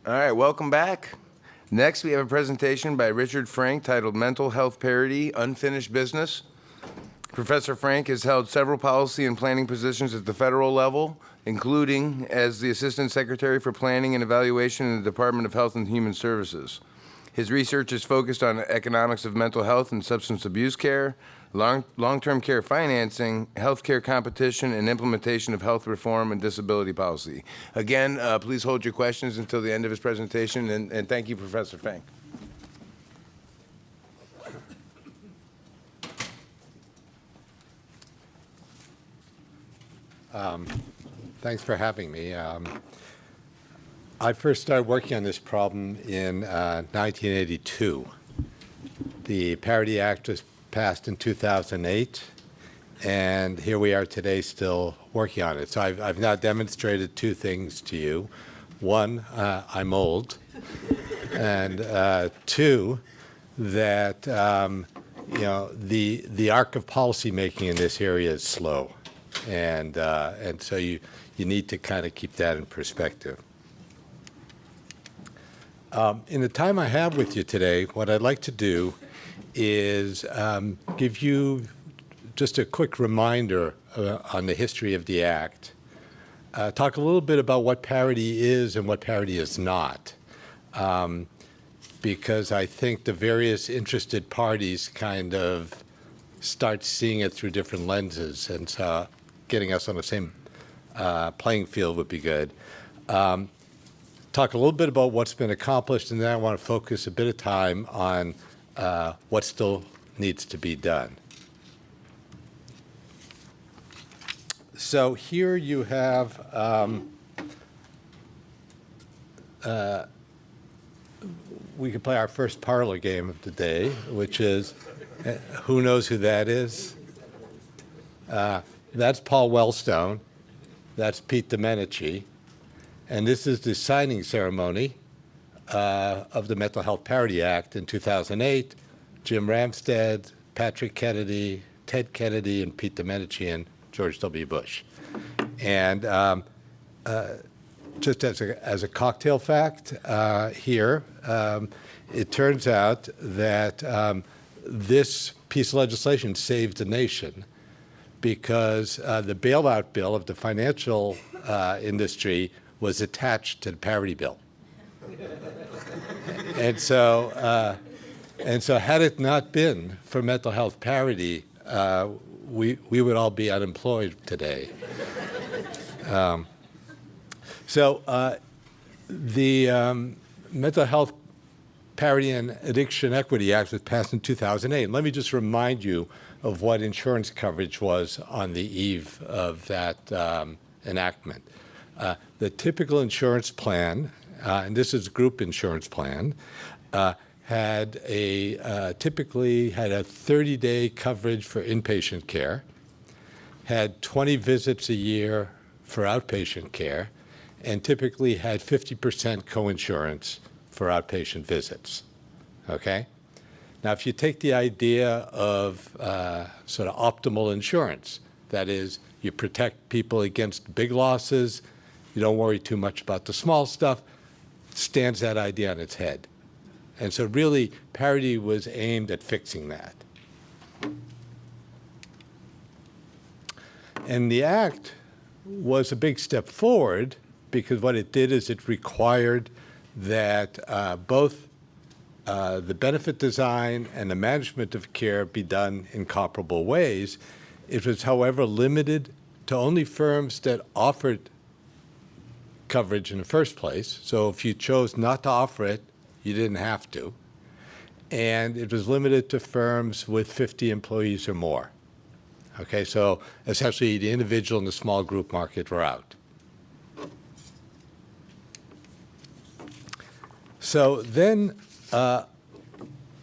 All right, welcome back. Next, we have a presentation by Richard Frank titled Mental Health Parity, Unfinished Business. Professor Frank has held several policy and planning positions at the federal level, including as the Assistant Secretary for Planning and Evaluation in the Department of Health and Human Services. His research is focused on economics of mental health and substance abuse care, long-term care financing, healthcare competition, and implementation of health reform and disability policy. Again, please hold your questions until the end of his presentation, and thank you, Professor Frank. Thanks for having me. I first started working on this problem in 1982. The Parity Act was passed in 2008, and here we are today still working on it. So I've now demonstrated two things to you. One, I'm old, and two, that the arc of policy making in this area is slow, and so you need to kind of keep that in perspective. In the time I have with you today, what I'd like to do is give you just a quick reminder on the history of the Act, talk a little bit about what parity is and what parity is not, because I think the various interested parties kind of start seeing it through different lenses, and so getting us on the same playing field would be good. Talk a little bit about what's been accomplished, and then I want to focus a bit of time on what still needs to be done. So here you have we can play our first parlor game of the day, which is who knows who that is? That's Paul Wellstone. That's Pete Domenici. And this is the signing ceremony of the Mental Health Parity Act in 2008. Jim Ramstad, Patrick Kennedy, Ted Kennedy, and Pete Domenici, and George W. Bush. And just as a cocktail fact here, it turns out that this piece of legislation saved the nation, because the bailout bill of the financial industry was attached to the parity bill. And so had it not been for mental health parity, we would all be unemployed today. The Mental Health Parity and Addiction Equity Act was passed in 2008. And let me just remind you of what insurance coverage was on the eve of that enactment. The typical insurance plan, and this is a group insurance plan, typically had a 30-day coverage for inpatient care, had 20 visits a year for outpatient care, and typically had 50% coinsurance for outpatient visits. Okay? Now, if you take the idea of sort of optimal insurance, that is, you protect people against big losses, you don't worry too much about the small stuff, stands that idea on its head. And so really, parity was aimed at fixing that. And the Act was a big step forward, because what it did is it required that both the benefit design and the management of care be done in comparable ways. It was, however, limited to only firms that offered coverage in the first place. So if you chose not to offer it, you didn't have to. And it was limited to firms with 50 employees or more. Okay, so essentially the individual and the small group market were out. So then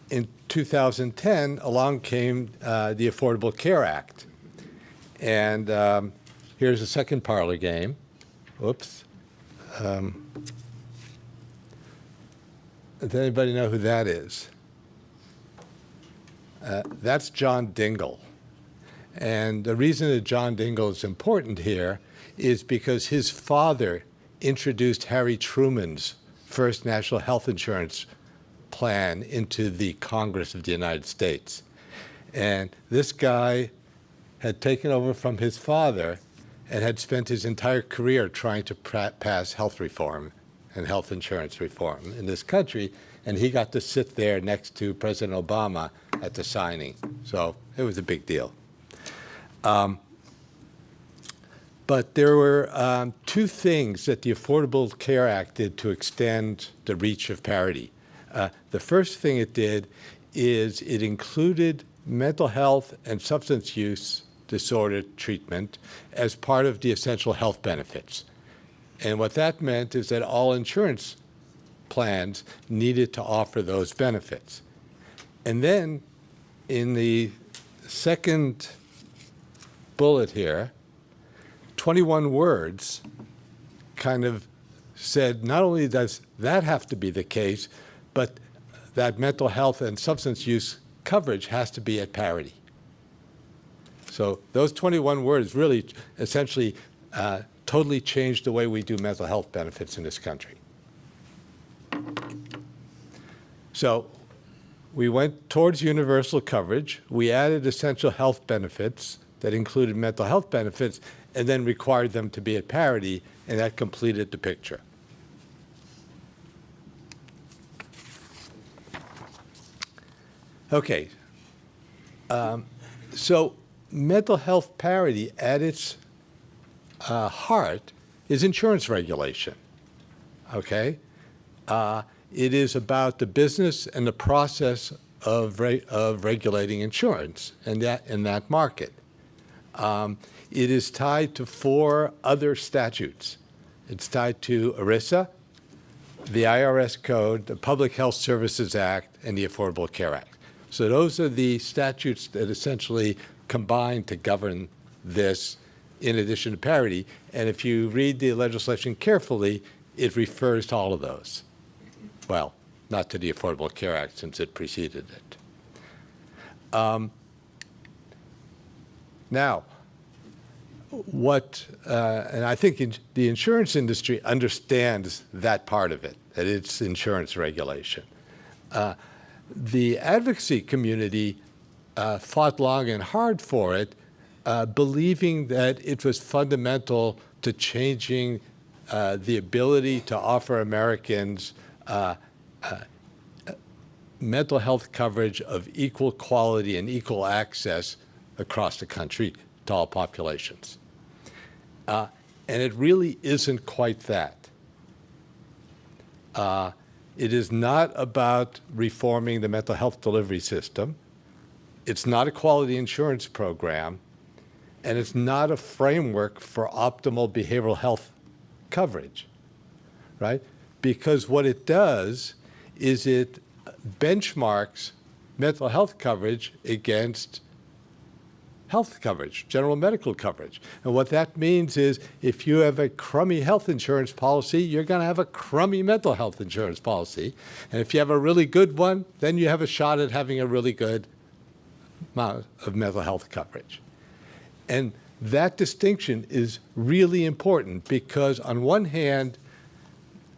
in 2010, along came the Affordable Care Act. And here's a second parlor game. Whoops. Does anybody know who that is? That's John Dingell. And the reason that John Dingell is important here is because his father introduced Harry Truman's first national health insurance plan into the Congress of the United States. And this guy had taken over from his father and had spent his entire career trying to pass health reform and health insurance reform in this country, and he got to sit there next to President Obama at the signing. So it was a big deal. But there were two things that the Affordable Care Act did to extend the reach of parity. The first thing it did is it included mental health and substance use disorder treatment as part of the essential health benefits. And what that meant is that all insurance plans needed to offer those benefits. And then in the second bullet here, 21 words kind of said not only does that have to be the case, but that mental health and substance use coverage has to be at parity. So those 21 words really essentially totally changed the way we do mental health benefits in this country. So we went towards universal coverage. We added essential health benefits that included mental health benefits and then required them to be at parity, and that completed the picture. Okay. So mental health parity at its heart is insurance regulation, okay? It is about the business and the process of regulating insurance and in that market. It is tied to 4 other statutes. It's tied to ERISA, the IRS Code, the Public Health Services Act, and the Affordable Care Act. So those are the statutes that essentially combine to govern this in addition to parity. And if you read the legislation carefully, it refers to all of those. Well, not to the Affordable Care Act since it preceded it. Now, and I think the insurance industry understands that part of it, that it's insurance regulation. The advocacy community fought long and hard for it, believing that it was fundamental to changing the ability to offer Americans mental health coverage of equal quality and equal access across the country to all populations. And it really isn't quite that. It is not about reforming the mental health delivery system. It's not a quality insurance program. And it's not a framework for optimal behavioral health coverage, right? Because what it does is it benchmarks mental health coverage against health coverage, general medical coverage. And what that means is if you have a crummy health insurance policy, you're going to have a crummy mental health insurance policy. And if you have a really good one, then you have a shot at having a really good amount of mental health coverage. And that distinction is really important because on one hand,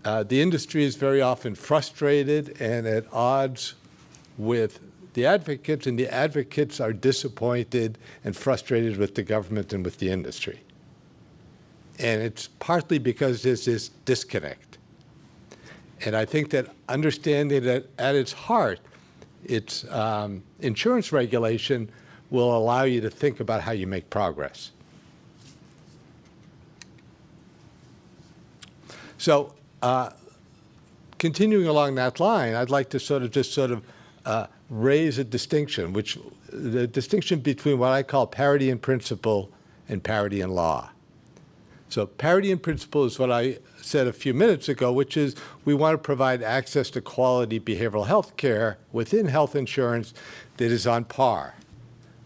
the industry is very often frustrated and at odds with the advocates, and the advocates are disappointed and frustrated with the government and with the industry. And it's partly because there's this disconnect. And I think that understanding that at its heart, it's insurance regulation will allow you to think about how you make progress. So continuing along that line, I'd like to raise a distinction, which the distinction between what I call parity in principle and parity in law. So parity in principle is what I said a few minutes ago, which is we want to provide access to quality behavioral health care within health insurance that is on par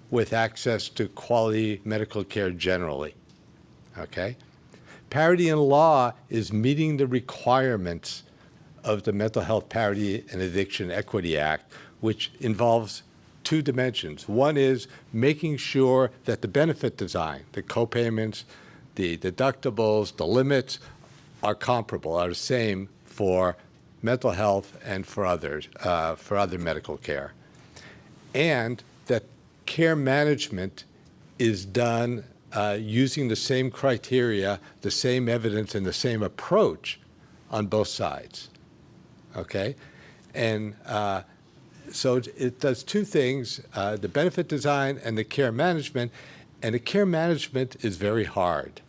with access to quality medical care generally, okay? Parity in law is meeting the requirements of the Mental Health Parity and Addiction Equity Act, which involves 2 dimensions. One is making sure that the benefit design, the copayments, the deductibles, the limits are comparable, are the same for mental health and for other medical care. And that care management is done using the same criteria, the same evidence, and the same approach on both sides. Okay? And so it does two things, the benefit design and the care management. And the care management is very hard.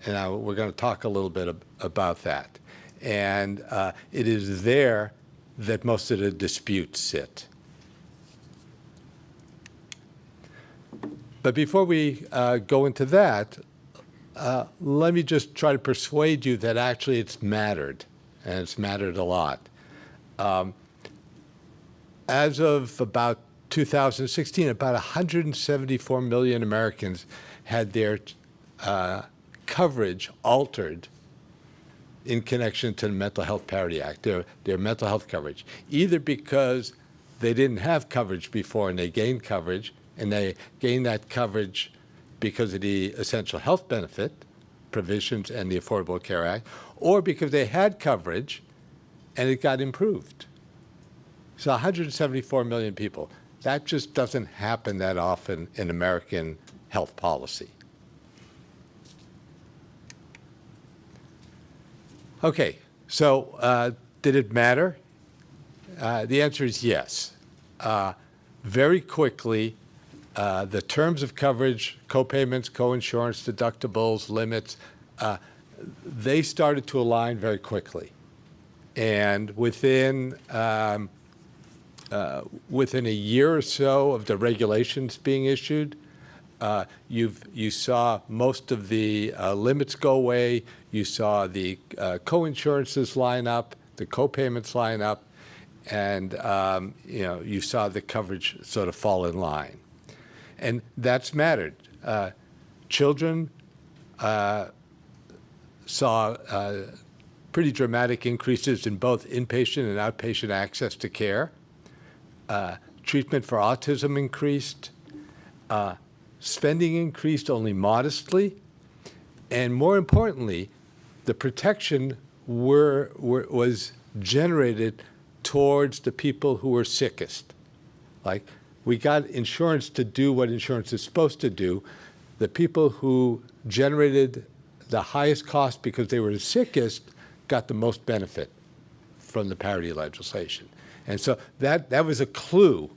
And we're going to talk a little bit about that. And it is there that most of the disputes sit. But before we go into that, let me just try to persuade you that actually it's mattered, and it's mattered a lot. As of about 2016, about 174 million Americans had their coverage altered in connection to the Mental Health Parity Act, their mental health coverage, either because they didn't have coverage before and they gained coverage, and they gained that coverage because of the essential health benefit provisions and the Affordable Care Act, or because they had coverage and it got improved. So 174 million people. That just doesn't happen that often in American health policy. Okay, so did it matter? The answer is yes. Very quickly, the terms of coverage, co-payments, co-insurance, deductibles, limits, they started to align very quickly. And within a year or so of the regulations being issued, you saw most of the limits go away. You saw the co-insurances line up, the co-payments line up, and you saw the coverage sort of fall in line. And that's mattered. Children saw pretty dramatic increases in both inpatient and outpatient access to care. Treatment for autism increased. Spending increased only modestly. And more importantly, the protection was generated towards the people who were sickest. Like, we got insurance to do what insurance is supposed to do. The people who generated the highest cost because they were the sickest got the most benefit from the parity legislation. And so that was a clue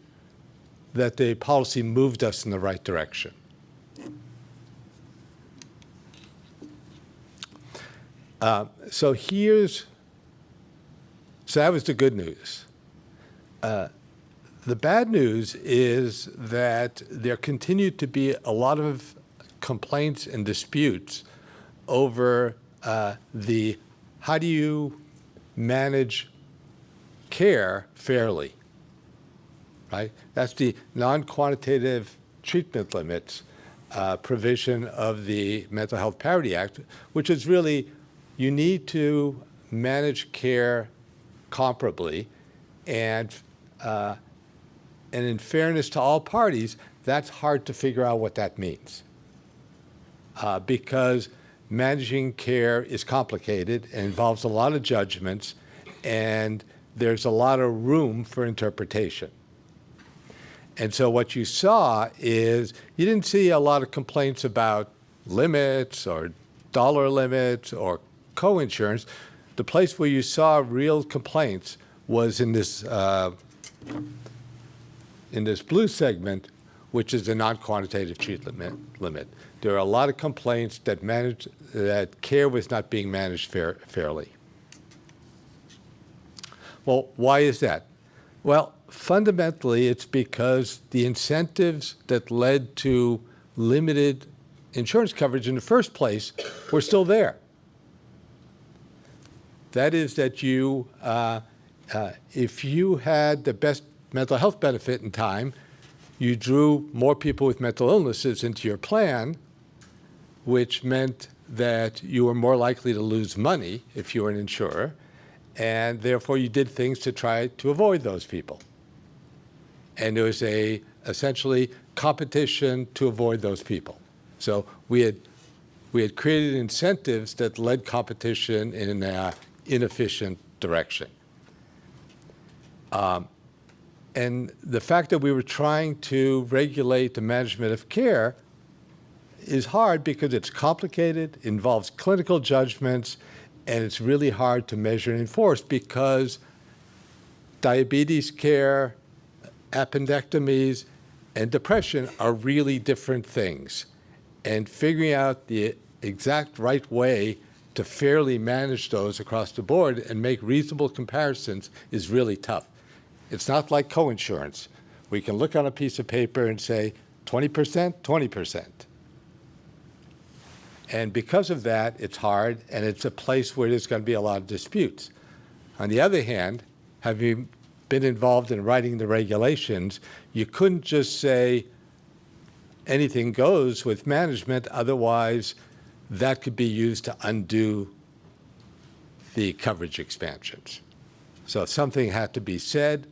that the policy moved us in the right direction. So that was the good news. The bad news is that there continued to be a lot of complaints and disputes over how do you manage care fairly, right? That's the non-quantitative treatment limits provision of the Mental Health Parity Act, which is really, you need to manage care comparably, and in fairness to all parties, that's hard to figure out what that means. Because managing care is complicated and involves a lot of judgments, and there's a lot of room for interpretation. And so what you saw is you didn't see a lot of complaints about limits or dollar limits or co-insurance. The place where you saw real complaints was in this blue segment, which is the non-quantitative treatment limit. There are a lot of complaints that care was not being managed fairly. Well, why is that? Well, fundamentally, it's because the incentives that led to limited insurance coverage in the first place were still there. That is that if you had the best mental health benefit in time, you drew more people with mental illnesses into your plan, which meant that you were more likely to lose money if you were an insurer, and therefore you did things to try to avoid those people. And there was essentially competition to avoid those people. So we had created incentives that led competition in an inefficient direction. And the fact that we were trying to regulate the management of care is hard because it's complicated, involves clinical judgments, and it's really hard to measure and enforce because diabetes care, appendectomies, and depression are really different things. And figuring out the exact right way to fairly manage those across the board and make reasonable comparisons is really tough. It's not like coinsurance. We can look on a piece of paper and say 20%, 20%. And because of that, it's hard, and it's a place where there's going to be a lot of disputes. On the other hand, having been involved in writing the regulations, you couldn't just say anything goes with management, otherwise that could be used to undo the coverage expansions. So something had to be said.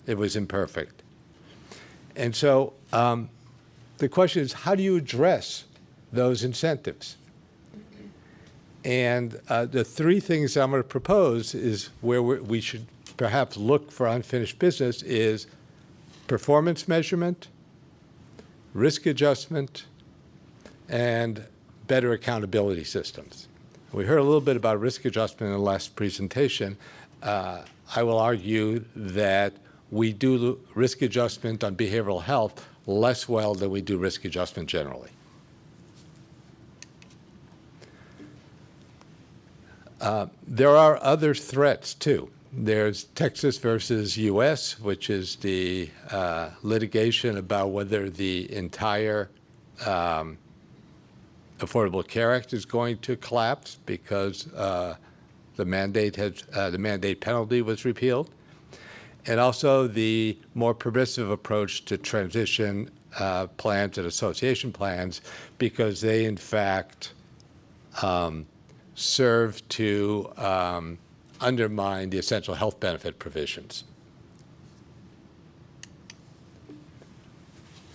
It was imperfect. And so the question is, how do you address those incentives? And the three things I'm going to propose is where we should perhaps look for unfinished business is performance measurement, risk adjustment, and better accountability systems. We heard a little bit about risk adjustment in the last presentation. I will argue that we do risk adjustment on behavioral health less well than we do risk adjustment generally. There are other threats, too. There's Texas versus U.S., which is the litigation about whether the entire Affordable Care Act is going to collapse because the mandate penalty was repealed, and also the more permissive approach to transition plans and association plans, because they, in fact, serve to undermine the essential health benefit provisions.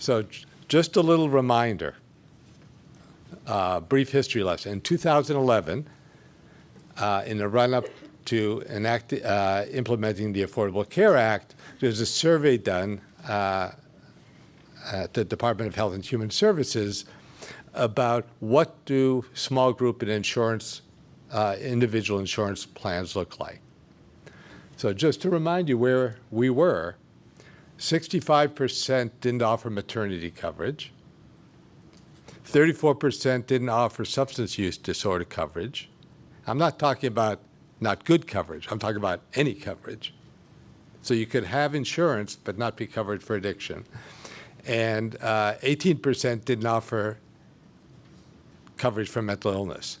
So just a little reminder, brief history lesson. In 2011, in the run-up to implementing the Affordable Care Act, there's a survey done at the Department of Health and Human Services about what do small group and individual insurance plans look like. So just to remind you where we were, 65% didn't offer maternity coverage, 34% didn't offer substance use disorder coverage. I'm not talking about not good coverage. I'm talking about any coverage. So you could have insurance but not be covered for addiction. And 18% didn't offer coverage for mental illness.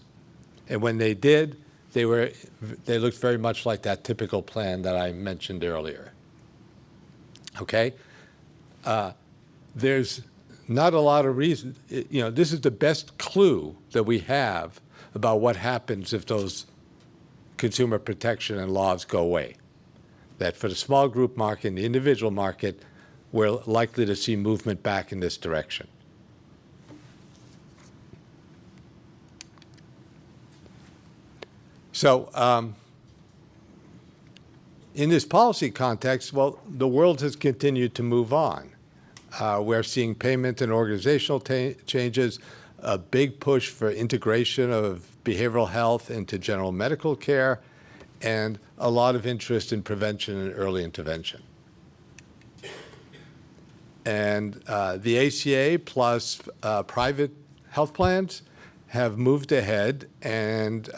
And when they did, they looked very much like that typical plan that I mentioned earlier. Okay? There's not a lot of reason. This is the best clue that we have about what happens if those consumer protection and laws go away. That for the small group market and the individual market, we're likely to see movement back in this direction. So in this policy context, well, the world has continued to move on. We're seeing payment and organizational changes, a big push for integration of behavioral health into general medical care, and a lot of interest in prevention and early intervention. And the ACA plus private health plans have moved ahead and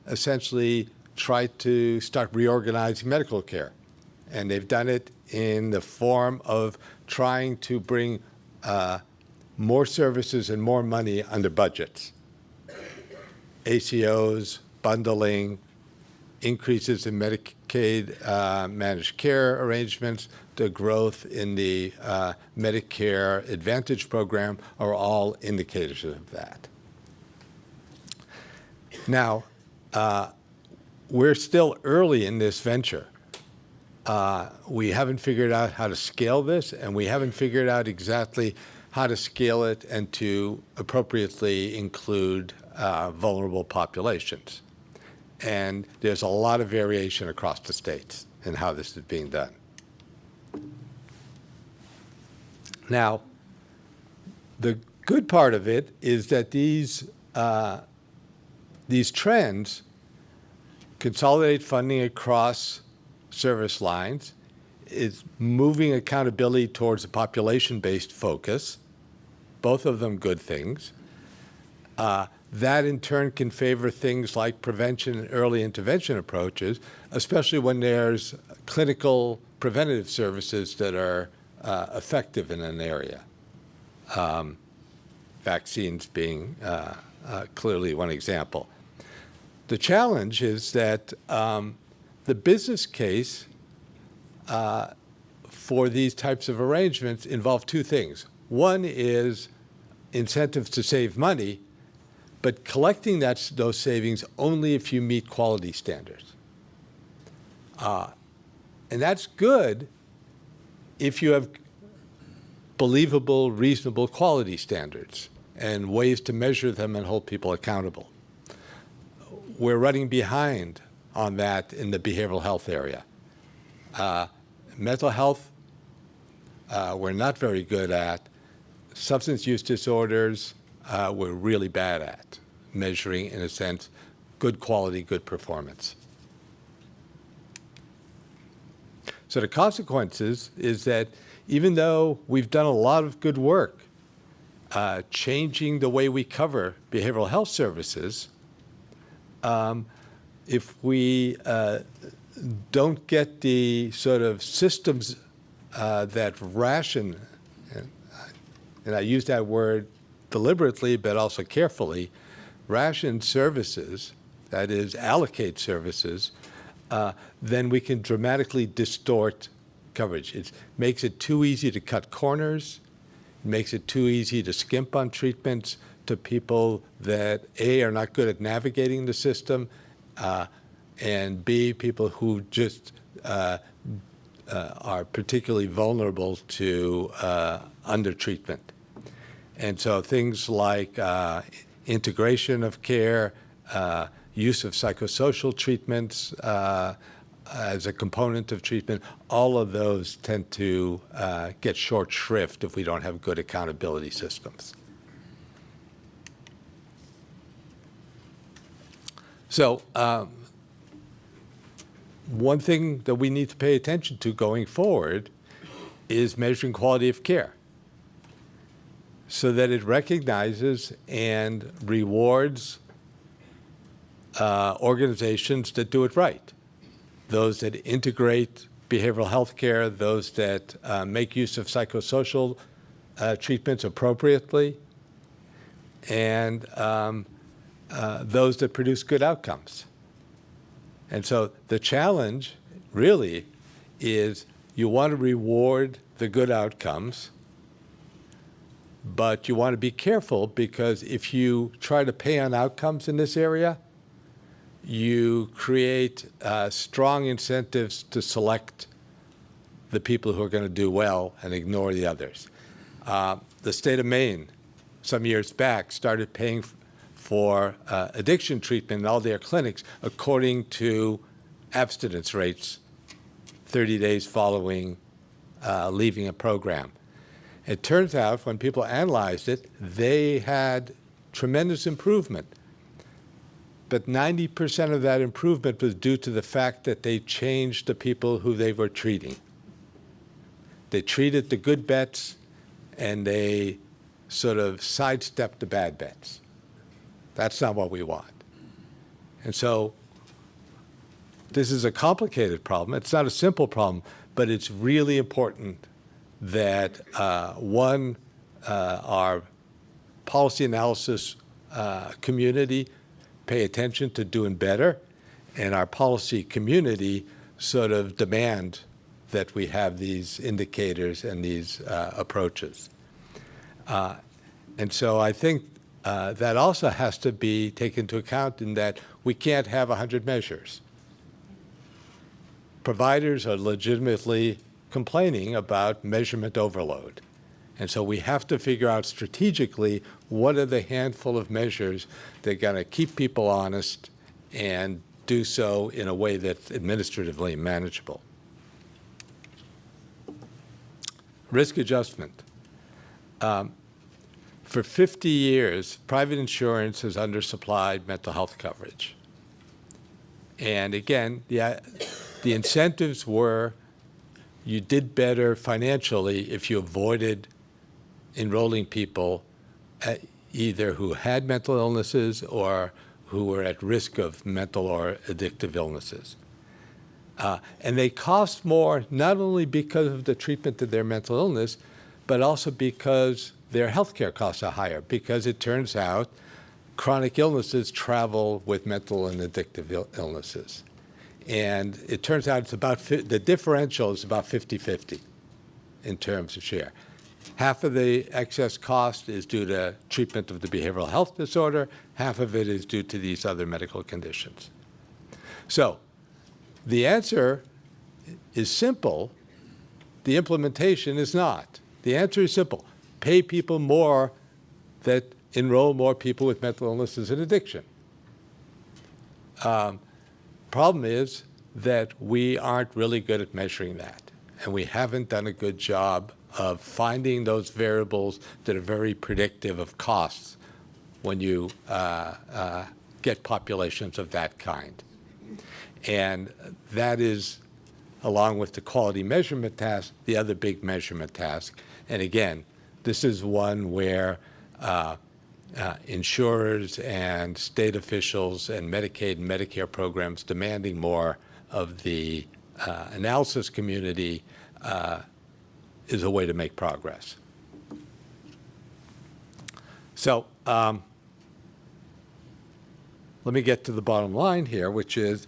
essentially tried to start reorganizing medical care. And they've done it in the form of trying to bring more services and more money under budgets. ACOs, bundling, increases in Medicaid managed care arrangements, the growth in the Medicare Advantage program are all indicators of that. Now, we're still early in this venture. We haven't figured out how to scale this, and we haven't figured out exactly how to scale it and to appropriately include vulnerable populations. And there's a lot of variation across the states in how this is being done. Now, the good part of it is that these trends consolidate funding across service lines, is moving accountability towards a population-based focus, both of them good things. That in turn can favor things like prevention and early intervention approaches, especially when there's clinical preventative services that are effective in an area. Vaccines being clearly one example. The challenge is that the business case for these types of arrangements involve two things. One is incentives to save money, but collecting those savings only if you meet quality standards. And that's good if you have believable, reasonable quality standards and ways to measure them and hold people accountable. We're running behind on that in the behavioral health area. Mental health, we're not very good at. Substance use disorders, we're really bad at measuring, in a sense, good quality, good performance. So the consequences is that even though we've done a lot of good work changing the way we cover behavioral health services, if we don't get the sort of systems that ration, and I use that word deliberately but also carefully, ration services, that is, allocate services, then we can dramatically distort coverage. It makes it too easy to cut corners. It makes it too easy to skimp on treatments to people that, A, are not good at navigating the system, and B, people who just are particularly vulnerable to undertreatment. And so things like integration of care, use of psychosocial treatments as a component of treatment, all of those tend to get short shrift if we don't have good accountability systems. So one thing that we need to pay attention to going forward is measuring quality of care so that it recognizes and rewards organizations that do it right, those that integrate behavioral health care, those that make use of psychosocial treatments appropriately, and those that produce good outcomes. And so the challenge really is you want to reward the good outcomes, but you want to be careful because if you try to pay on outcomes in this area, you create strong incentives to select the people who are going to do well and ignore the others. The state of Maine, some years back, started paying for addiction treatment in all their clinics according to abstinence rates 30 days following leaving a program. It turns out when people analyzed it, they had tremendous improvement. But 90% of that improvement was due to the fact that they changed the people who they were treating. They treated the good bets and they sort of sidestepped the bad bets. That's not what we want. And so this is a complicated problem. It's not a simple problem, but it's really important that, one, our policy analysis community pay attention to doing better, and our policy community sort of demand that we have these indicators and these approaches. And so I think that also has to be taken into account in that we can't have 100 measures. Providers are legitimately complaining about measurement overload. And so we have to figure out strategically what are the handful of measures that are going to keep people honest and do so in a way that's administratively manageable. Risk adjustment. For 50 years, private insurance has undersupplied mental health coverage. And again, the incentives were you did better financially if you avoided enrolling people either who had mental illnesses or who were at risk of mental or addictive illnesses. And they cost more not only because of the treatment of their mental illness, but also because their healthcare costs are higher, because it turns out chronic illnesses travel with mental and addictive illnesses. And it turns out it's about, the differential is about 50-50 in terms of share. Half of the excess cost is due to treatment of the behavioral health disorder, half of it is due to these other medical conditions. So the answer is simple, the implementation is not. The answer is simple, pay people more that enroll more people with mental illnesses and addiction. Problem is that we aren't really good at measuring that, and we haven't done a good job of finding those variables that are very predictive of costs when you get populations of that kind. And that is, along with the quality measurement task, the other big measurement task. And again, this is one where insurers and state officials and Medicaid and Medicare programs demanding more of the analysis community is a way to make progress. So let me get to the bottom line here, which is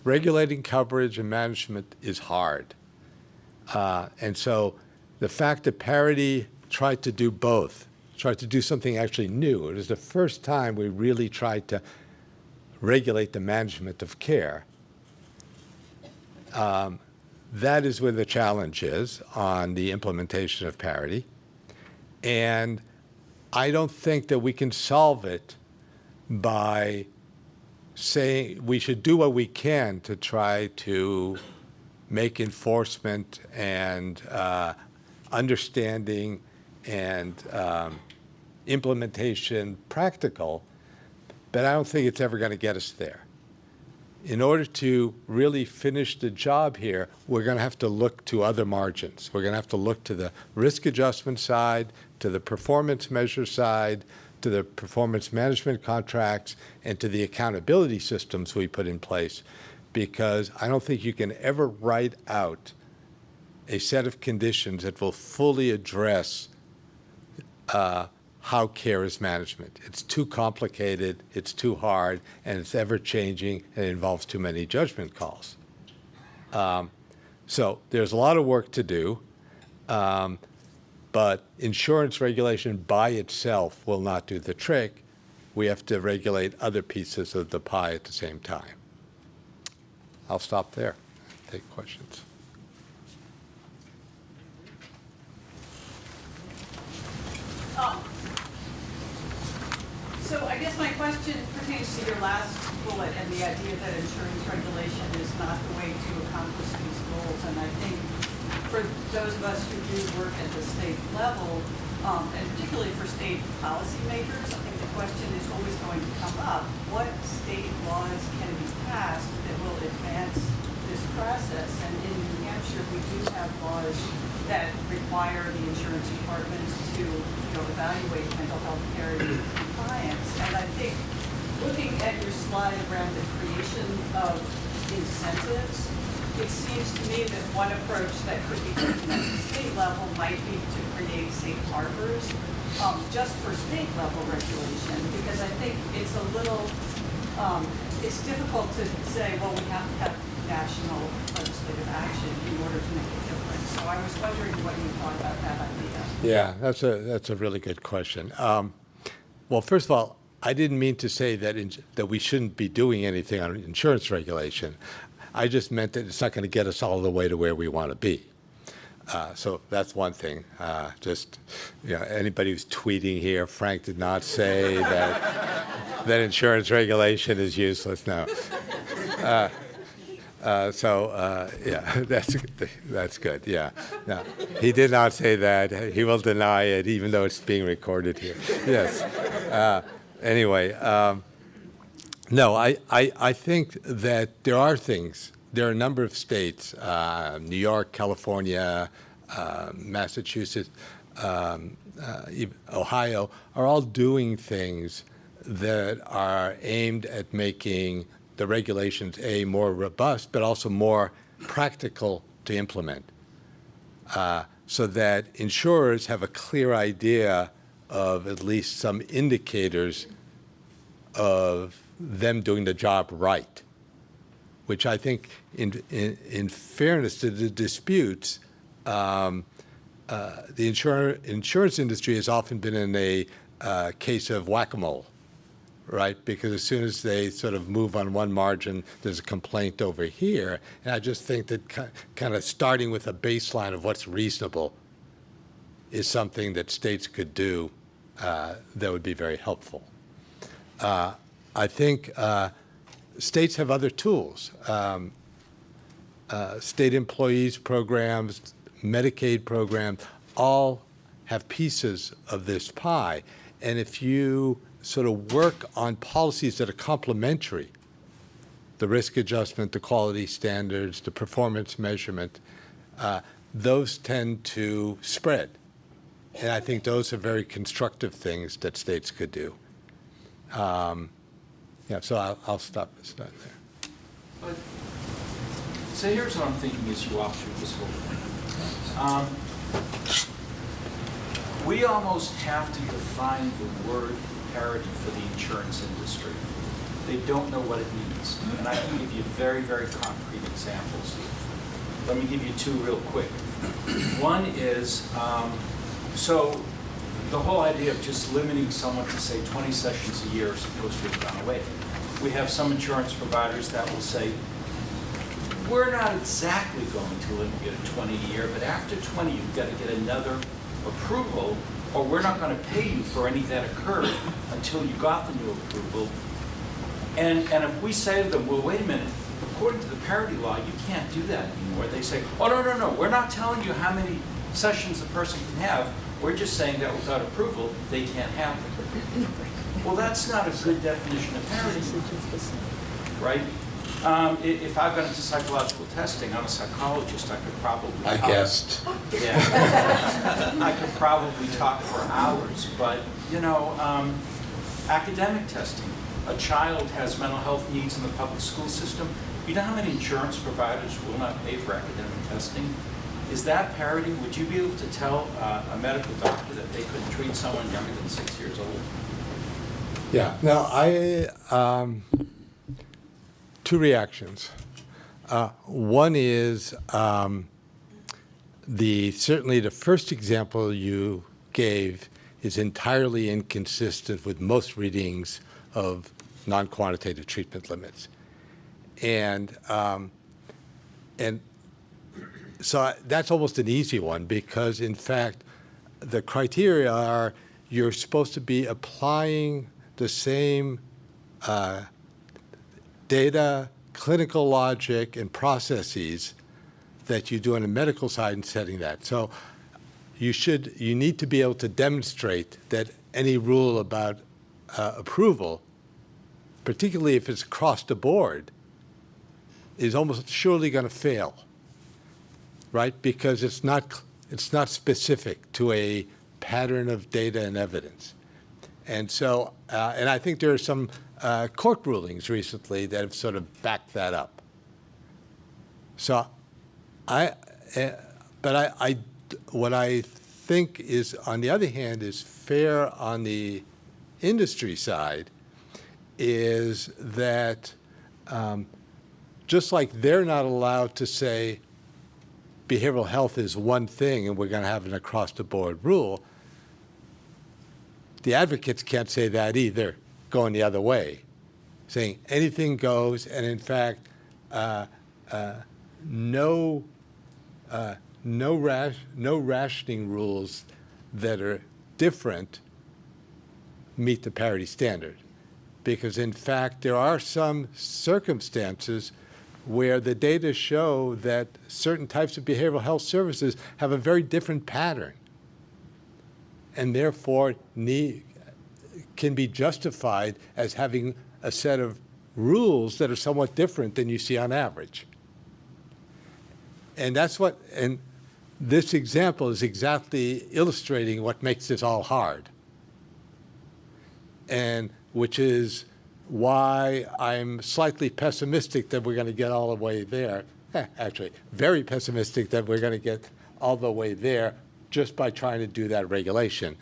regulating coverage and management is hard. And so the fact that Parity tried to do both, tried to do something actually new, it is the first time we really tried to regulate the management of care. That is where the challenge is on the implementation of Parity. And I don't think that we can solve it by saying we should do what we can to try to make enforcement and understanding and implementation practical, but I don't think it's ever going to get us there. In order to really finish the job here, we're going to have to look to other margins. We're going to have to look to the risk adjustment side, to the performance measure side, to the performance management contracts, and to the accountability systems we put in place, because I don't think you can ever write out a set of conditions that will fully address how care is management. It's too complicated, it's too hard, and it's ever-changing, and it involves too many judgment calls. So there's a lot of work to do, but insurance regulation by itself will not do the trick. We have to regulate other pieces of the pie at the same time. I'll stop there, take questions. So I guess my question pertains to your last bullet and the idea that insurance regulation is not the way to accomplish these goals. And I think for those of us who do work at the state level, and particularly for state policymakers, I think the question is always going to come up. What state laws can be passed that will advance this process? And in New Hampshire, we do have laws that require the insurance department to evaluate mental health care compliance. And I think looking at your slide around the creation of incentives, it seems to me that one approach that could be taken at the state level might be to create safe harbors just for state level regulation, because I think it's a little, it's difficult to say, well, we have to have national legislative action in order to make a difference. So I was wondering what you thought about that idea. Yeah, that's a really good question. Well, first of all, I didn't mean to say that that we shouldn't be doing anything on insurance regulation. I just meant that it's not going to get us all the way to where we want to be. So that's one thing. Just, anybody who's tweeting here, Frank did not say that insurance regulation is useless. No. Yeah, that's good. Yeah, no, he did not say that. He will deny it, even though it's being recorded here. Yes. Anyway, no, I think that there are things. There are a number of states, New York, California, Massachusetts, even Ohio, are all doing things that are aimed at making the regulations, A, more robust, but also more practical to implement, so that insurers have a clear idea of at least some indicators of them doing the job right, which I think, in fairness to the disputes, the insurance industry has often been in a case of whack-a-mole, right? Because as soon as they sort of move on one margin, there's a complaint over here. And I just think that kind of starting with a baseline of what's reasonable is something that states could do that would be very helpful. I think states have other tools. State employees programs, Medicaid programs, all have pieces of this pie. And if you sort of work on policies that are complementary, the risk adjustment, the quality standards, the performance measurement, those tend to spread. And I think those are very constructive things that states could do. Yeah, so I'll stop there. But, so here's what I'm thinking as you walk through this whole thing. We almost have to define the word parity for the insurance industry. They don't know what it means. And I can give you very, very concrete examples. Let me give you two real quick. One is, so the whole idea of just limiting someone to, say, 20 sessions a year is supposed to have gone away. We have some insurance providers that will say, we're not exactly going to limit you to 20 a year, but after 20, you've got to get another approval, or we're not going to pay you for any that occurred until you got the new approval. And if we say to them, well, wait a minute, according to the parity law, you can't do that anymore. They say, oh, no, we're not telling you how many sessions the person can have. We're just saying that without approval, they can't have them. Well, that's not a good definition of parity, right? If I've gone into psychological testing, I'm a psychologist, I could probably I guessed. Yeah. I could probably talk for hours, but, you know, academic testing. A child has mental health needs in the public school system. You know how many insurance providers will not pay for academic testing? Is that parity? Would you be able to tell a medical doctor that they couldn't treat someone younger than 6 years old? Yeah. Now, two reactions. One is certainly the first example you gave is entirely inconsistent with most readings of non-quantitative treatment limits, and so that's almost an easy one, because in fact the criteria are you're supposed to be applying the same data, clinical logic, and processes that you do in a medical side and setting that. So you need to be able to demonstrate that any rule about approval, particularly if it's across the board, is almost surely going to fail, right? Because it's not specific to a pattern of data and evidence. And so, and I think there are some court rulings recently that have sort of backed that up. So what I think is, on the other hand, is fair on the industry side is that just like they're not allowed to say behavioral health is one thing and we're going to have an across-the-board rule, the advocates can't say that either, going the other way, saying anything goes, and in fact, no rationing rules that are different meet the parity standard. Because in fact, there are some circumstances where the data show that certain types of behavioral health services have a very different pattern and therefore can be justified as having a set of rules that are somewhat different than you see on average. And this example is exactly illustrating what makes this all hard, and which is why I'm slightly pessimistic that we're going to get all the way there. Actually, very pessimistic that we're going to get all the way there just by trying to do that regulation.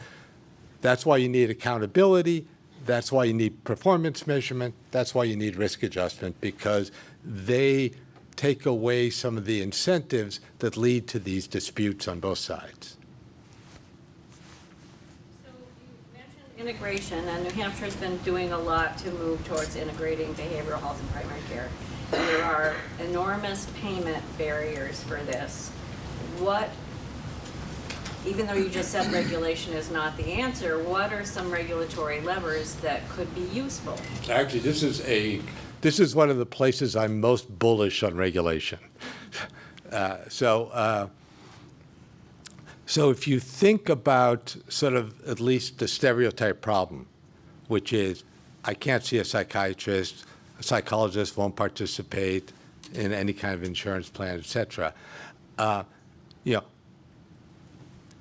That's why you need accountability. That's why you need performance measurement. That's why you need risk adjustment, because they take away some of the incentives that lead to these disputes on both sides. So you mentioned integration, and New Hampshire's been doing a lot to move towards integrating behavioral health and primary care. There are enormous payment barriers for this. Even though you just said regulation is not the answer, what are some regulatory levers that could be useful? Actually, this is one of the places I'm most bullish on regulation. So if you think about sort of at least the stereotype problem, which is I can't see a psychiatrist, a psychologist won't participate in any kind of insurance plan, et cetera.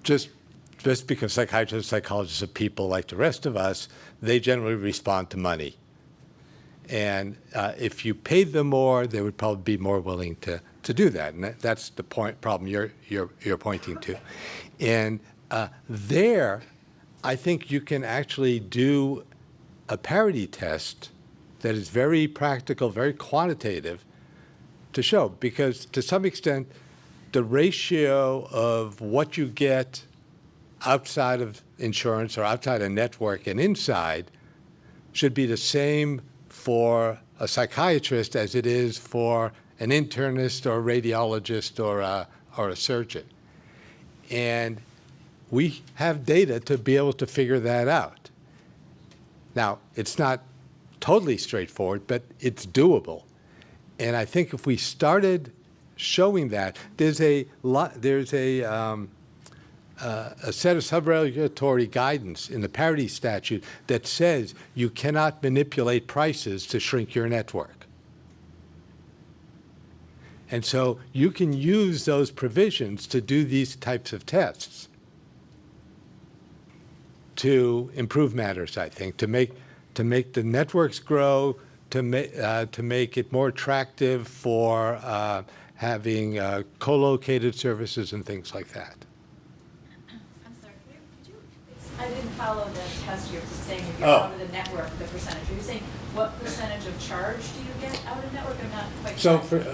Just because psychiatrists, psychologists are people like the rest of us, they generally respond to money. And if you paid them more, they would probably be more willing to do that. And that's the problem you're pointing to. And there, I think you can actually do a parity test that is very practical, very quantitative to show, because to some extent, the ratio of what you get outside of insurance or outside a network and inside should be the same for a psychiatrist as it is for an internist or a radiologist or a surgeon. And we have data to be able to figure that out. Now, it's not totally straightforward, but it's doable. And I think if we started showing that, there's a set of sub-regulatory guidance in the parity statute that says you cannot manipulate prices to shrink your network. And so you can use those provisions to do these types of tests to improve matters, I think, to make the networks grow, to make it more attractive for having co-located services and things like that. I'm sorry, could you, I didn't follow the test you're saying if you're out of the network, the percentage. Are you saying what percentage of charge do you get out of network? I'm not quite So sure.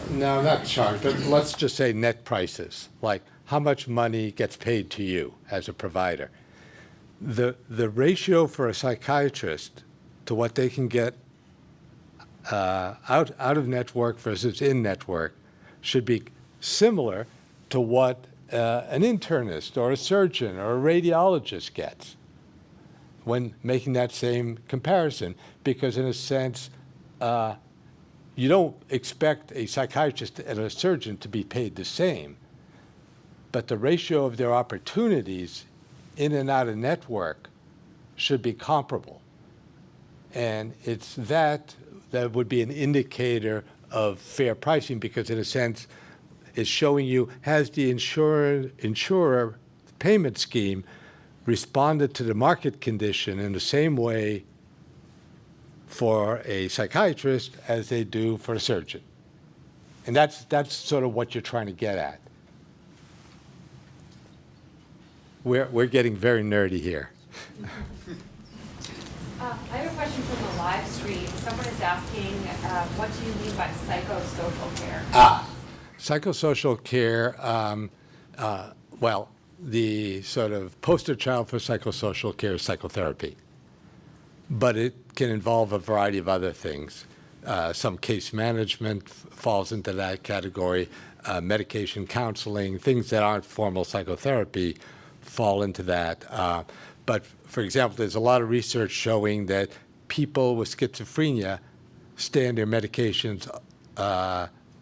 no, not charge, but let's just say net prices, like how much money gets paid to you as a provider. The ratio for a psychiatrist to what they can get out of network versus in network should be similar to what an internist or a surgeon or a radiologist gets when making that same comparison, because in a sense, you don't expect a psychiatrist and a surgeon to be paid the same, but the ratio of their opportunities in and out of network should be comparable. And it's that would be an indicator of fair pricing, because in a sense, it's showing you, has the insurer payment scheme responded to the market condition in the same way for a psychiatrist as they do for a surgeon. And that's sort of what you're trying to get at. We're getting very nerdy here. I have a question from the live stream. Someone is asking, what do you mean by psychosocial care? Psychosocial care, well, the sort of poster child for psychosocial care is psychotherapy. But it can involve a variety of other things. Some case management falls into that category. Medication counseling, things that aren't formal psychotherapy fall into that. But for example, there's a lot of research showing that people with schizophrenia stay on their medications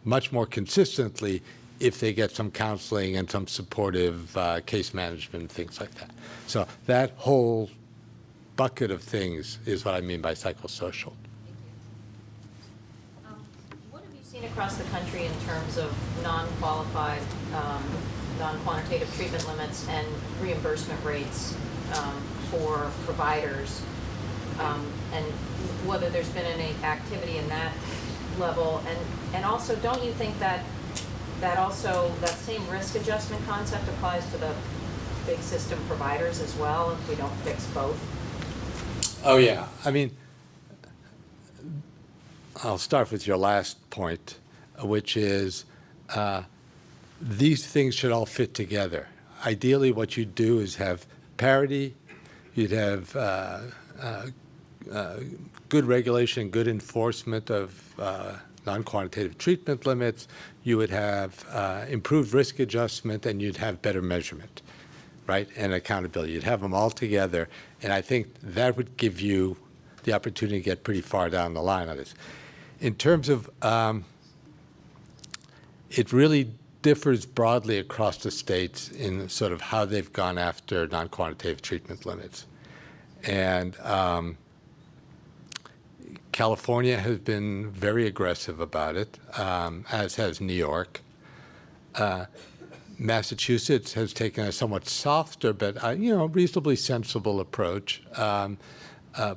much more consistently if they get some counseling and some supportive case management and things like that. So that whole bucket of things is what I mean by psychosocial. What have you seen across the country in terms of non-qualified, non-quantitative treatment limits and reimbursement rates for providers? And whether there's been any activity in that level? And also, don't you think that that same risk adjustment concept applies to the big system providers as well if we don't fix both? Oh, yeah. I mean, I'll start with your last point, which is these things should all fit together. Ideally, what you'd do is have parity, you'd have good regulation, good enforcement of non-quantitative treatment limits, you would have improved risk adjustment, and you'd have better measurement, right, and accountability. You'd have them all together, and I think that would give you the opportunity to get pretty far down the line on this. In terms of, it really differs broadly across the states in sort of how they've gone after non-quantitative treatment limits. And California has been very aggressive about it, as has New York. Massachusetts has taken a somewhat softer but reasonably sensible approach.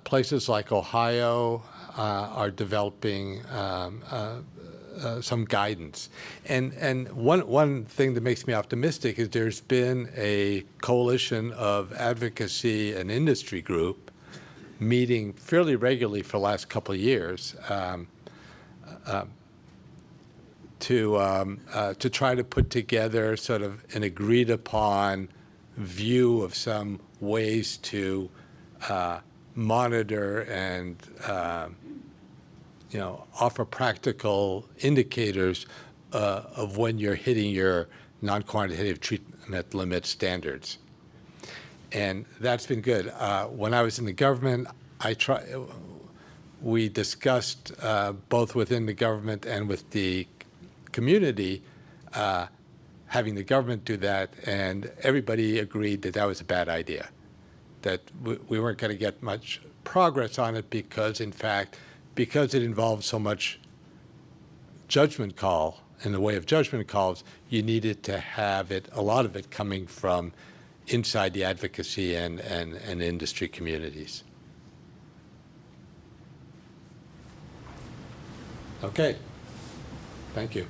Places like Ohio are developing some guidance. And one thing that makes me optimistic is there's been a coalition of advocacy and industry group meeting fairly regularly for the last couple of years to try to put together sort of an agreed upon view of some ways to monitor and offer practical indicators of when you're hitting your non-quantitative treatment limit standards. And that's been good. When I was in the government, we discussed both within the government and with the community having the government do that, and everybody agreed that that was a bad idea, that we weren't going to get much progress on it because, in fact, because it involved so much judgment call in the way of judgment calls, you needed to have it, a lot of it coming from inside the advocacy and industry communities. Okay. Thank you.